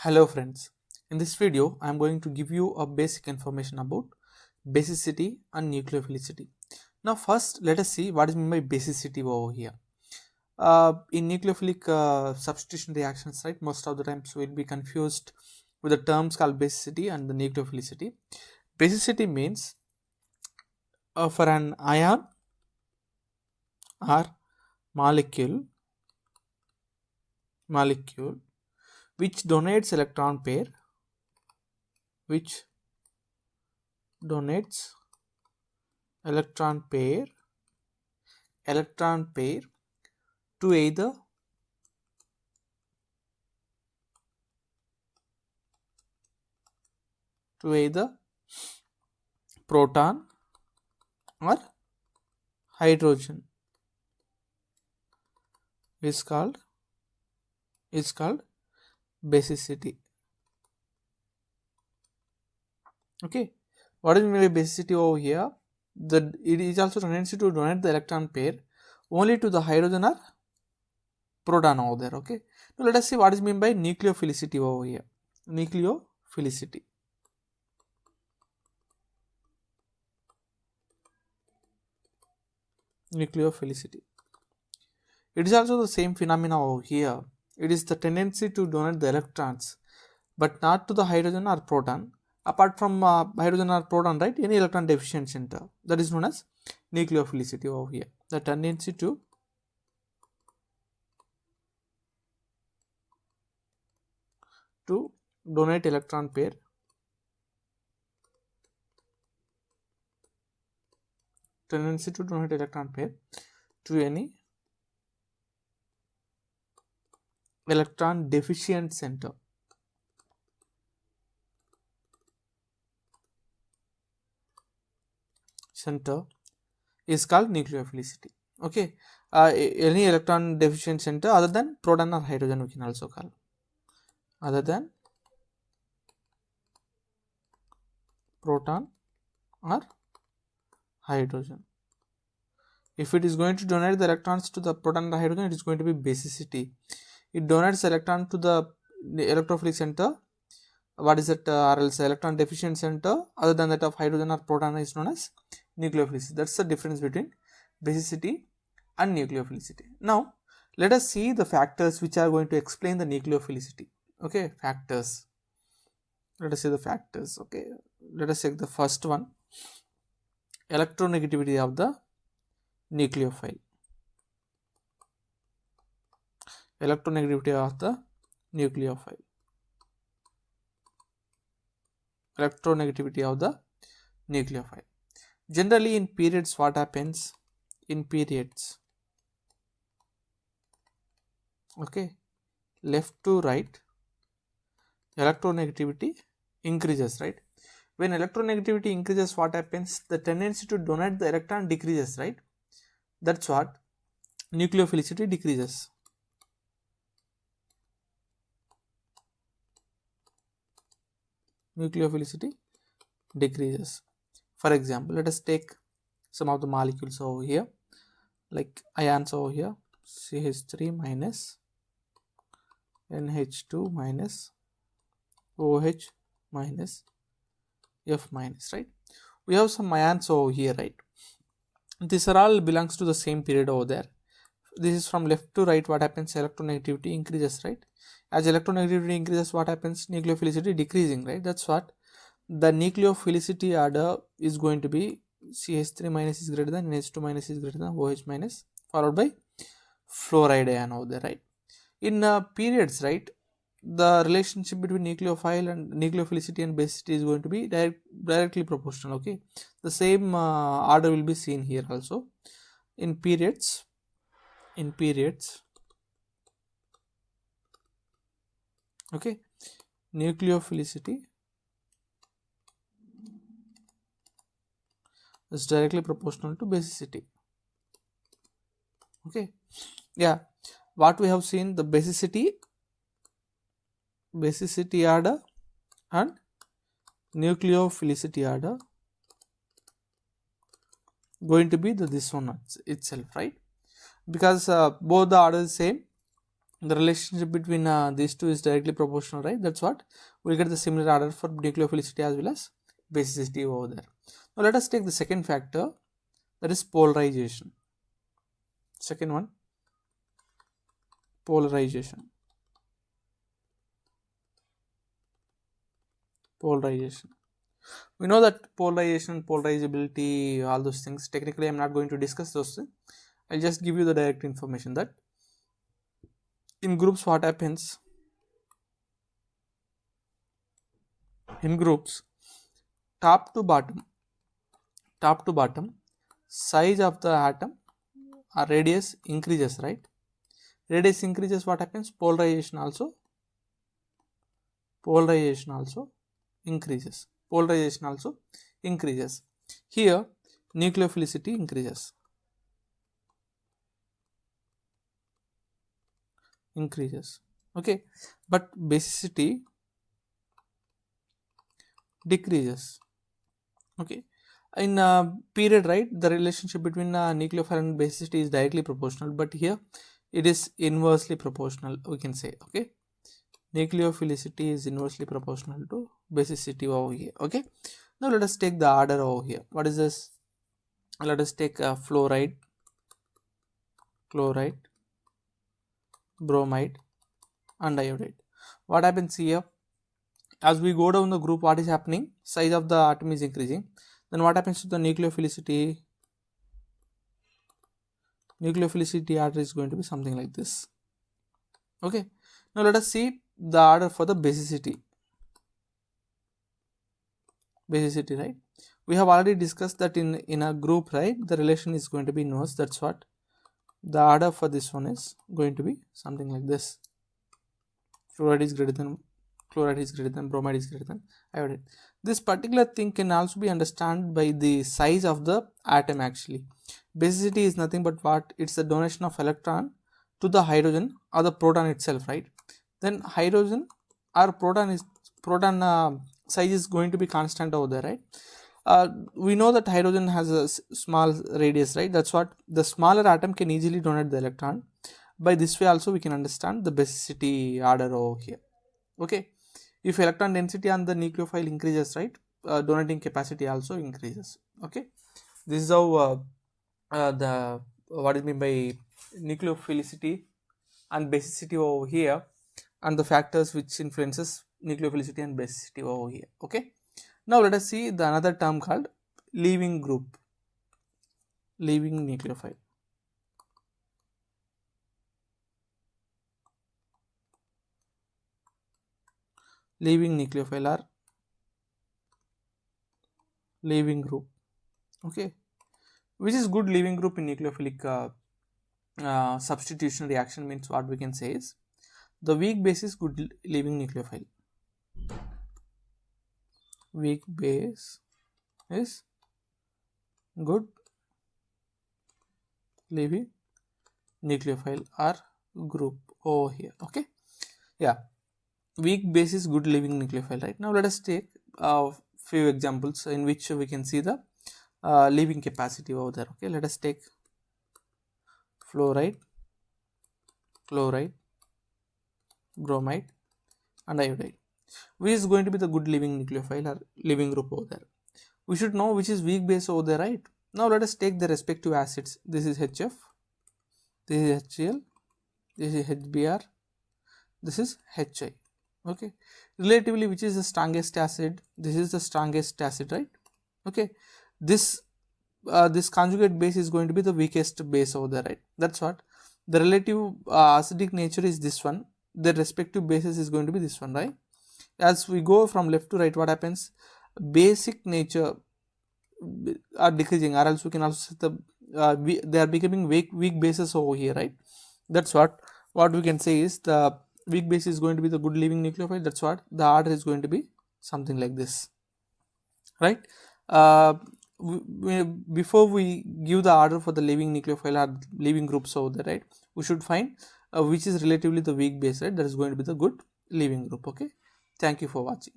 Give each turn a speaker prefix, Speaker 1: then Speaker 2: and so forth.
Speaker 1: Hello friends, in this video I am going to give you a basic information about basicity and nucleophilicity. Now first let us see what is meant by basicity over here. In nucleophilic substitution reactions, right, most of the times we will be confused with the terms called basicity and the nucleophilicity. Basicity means for an ion or molecule which donates electron pair which donates electron pair to either proton or hydrogen is called basicity. Okay, what is meant by basicity over here? That it is also tendency to donate the electron pair only to the hydrogen or proton over there. Okay, now let us see what is meant by nucleophilicity over here. Nucleophilicity. It is also the same phenomena over here. It is the tendency to donate the electrons but not to the hydrogen or proton. Apart from hydrogen or proton, right, any electron deficient center, that is known as nucleophilicity over here. The tendency to donate electron pair to any electron deficient center. Is called nucleophilicity. Okay, any electron deficient center other than proton or hydrogen we can also call other than proton or hydrogen. If it is going to donate the electrons to the proton or hydrogen, it is going to be basicity. It donates electron to the electrophilic center. What is it? Or else electron deficient center other than that of hydrogen or proton is known as nucleophilicity. That's the difference between basicity and nucleophilicity. Now let us see the factors which are going to explain the nucleophilicity. Okay, factors. Let us see the factors. Okay, let us take the first one, electronegativity of the nucleophile. Electronegativity of the nucleophile. Electronegativity of the nucleophile. Generally in periods, what happens? In periods, okay, left to right, electronegativity increases, right? When electronegativity increases, what happens? The tendency to donate the electron decreases, right? That's what nucleophilicity decreases. Nucleophilicity decreases. For example, let us take some of the molecules over here, like ions over here, CH3 minus, NH2 minus, OH minus, F minus, right? We have some ions over here, right? These are all belongs to the same period over there. This is from left to right. What happens? Electronegativity increases, right? As electronegativity increases, what happens? Nucleophilicity decreasing, right? That's what the nucleophilicity order is going to be. CH3 minus is greater than, NH2 minus is greater than, OH minus, followed by fluoride ion over there, right? In periods, right, the relationship between nucleophile and nucleophilicity and basicity is going to be directly proportional. Okay, the same order will be seen here also. In periods, okay, nucleophilicity is directly proportional to basicity. Okay, yeah, what we have seen, the basicity order and nucleophilicity order going to be this one itself, right? Because both the orders same, the relationship between these two is directly proportional, right? That's what we'll get the similar order for nucleophilicity as well as basicity over there. Now let us take the second factor, that is polarization. Second one, polarization. Polarization. We know that polarization, polarizability, all those things, technically I'm not going to discuss those things. I'll just give you the direct information that in groups what happens, in groups, top to bottom, size of the atom or radius increases, right? Radius increases, what happens? Polarization also increases. Polarization also increases. Here nucleophilicity increases. Okay, but basicity decreases. Okay, in period, right, the relationship between nucleophile and basicity is directly proportional, but here it is inversely proportional, we can say. Okay, nucleophilicity is inversely proportional to basicity over here. Okay, now let us take the order over here. What is this? Let us take fluoride, chloride, bromide and iodide. What happens here? As we go down the group, what is happening? Size of the atom is increasing. Then what happens to the nucleophilicity? Nucleophilicity order is going to be something like this. Okay, now let us see the order for the basicity. Right, we have already discussed that in a group, right, the relation is going to be inverse. That's what the order for this one is going to be something like this. Fluoride is greater than chloride, is greater than bromide, is greater than iodide. This particular thing can also be understood by the size of the atom. Actually, basicity is nothing but what? It's the donation of electron to the hydrogen or the proton itself, right? Then hydrogen or proton size is going to be constant over there, right? We know that hydrogen has a small radius, right? That's what the smaller atom can easily donate the electron. By this way also we can understand the basicity order over here. Okay, if electron density on the nucleophile increases, right, donating capacity also increases. Okay, this is how the what is meant by nucleophilicity and basicity over here, and the factors which influences nucleophilicity and basicity over here. Okay, now let us see the another term called leaving group, leaving nucleophile. Leaving nucleophile or leaving group. Okay, which is good leaving group in nucleophilic substitution reaction means what we can say is the weak base is good leaving nucleophile. Weak base is good leaving nucleophile or group over here. Okay, yeah, weak base is good leaving nucleophile, right? Now let us take a few examples in which we can see the leaving capacity over there. Okay, let us take fluoride, chloride, bromide and iodide. Which is going to be the good leaving nucleophile or leaving group over there? We should know which is weak base over there, right? Now let us take the respective acids. This is HF, this is HCl, this is HBr, this is HI. Okay, relatively which is the strongest acid? This is the strongest acid, right? Okay, this conjugate base is going to be the weakest base over there, right? That's what the relative acidic nature is this one, the respective bases is going to be this one, right? As we go from left to right, what happens? Basic nature are decreasing, or else we can also say they are becoming weak bases over here, right? That's what we can say is the weak base is going to be the good leaving nucleophile. That's what the order is going to be something like this, right? Before we give the order for the leaving nucleophile or leaving groups over there, right, we should find which is relatively the weak base, right? That is going to be the good leaving group. Okay, thank you for watching.